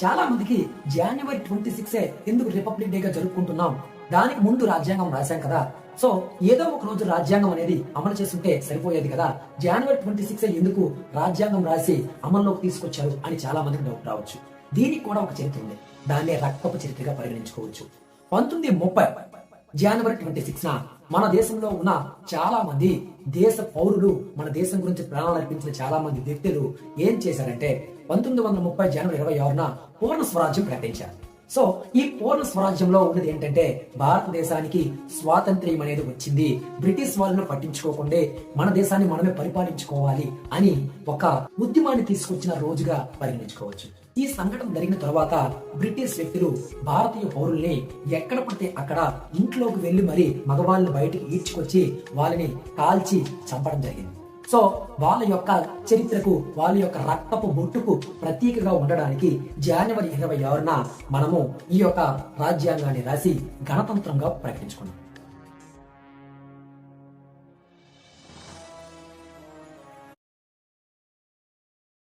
చాలా మందికి జనవరి 26 ఎందుకు రిపబ్లిక్ డేగా జరుపుకుంటున్నాం, దానికి ముందు రాజ్యాంగం రాశాం కదా, సో ఏదో ఒక రోజు రాజ్యాంగం అనేది అమలు చేస్తుంటే సరిపోయేది కదా, జనవరి 26 ఎందుకు రాజ్యాంగం రాసి అమల్లోకి తీసుకొచ్చారు అని చాలా మందికి డౌట్ రావచ్చు. దీనికి కూడా ఒక చరిత్ర ఉంది, దాన్నే రక్తపు చరిత్రగా పరిగణించుకోవచ్చు. 1930 జనవరి 26 మన దేశంలో ఉన్న చాలా మంది దేశ పౌరులు, మన దేశం గురించి ప్రాణాలు అర్పించిన చాలా మంది వ్యక్తులు ఏం చేశారంటే 1930 జనవరి 26న పూర్ణ స్వరాజ్యం ప్రకటించారు. సో ఈ పూర్ణ స్వరాజ్యంలో ఉన్నది ఏంటంటే భారతదేశానికి స్వాతంత్ర్యం అనేది వచ్చింది, బ్రిటిష్ వాళ్ళను పట్టించుకోకుండా మన దేశాన్ని మనమే పరిపాలించుకోవాలి అని ఒక ఉద్యమాన్ని తీసుకొచ్చిన రోజుగా పరిగణించుకోవచ్చు. ఈ సంఘటన జరిగిన తర్వాత బ్రిటిష్ వ్యక్తులు భారతీయ పౌరుల్ని ఎక్కడ పడితే అక్కడ ఇంట్లోకి వెళ్లి మరి మగవాళ్ళని బయటికి ఈడ్చుకొచ్చి వాళ్ళని కాల్చి చంపడం జరిగింది. సో వాళ్ళ యొక్క చరిత్రకు, వాళ్ళ యొక్క రక్తపు బొట్టుకు ప్రతీకగా ఉండడానికి జనవరి 26న మనము ఈ యొక్క రాజ్యాంగాన్ని రాసి గణతంత్రంగా ప్రకటించుకున్నాం.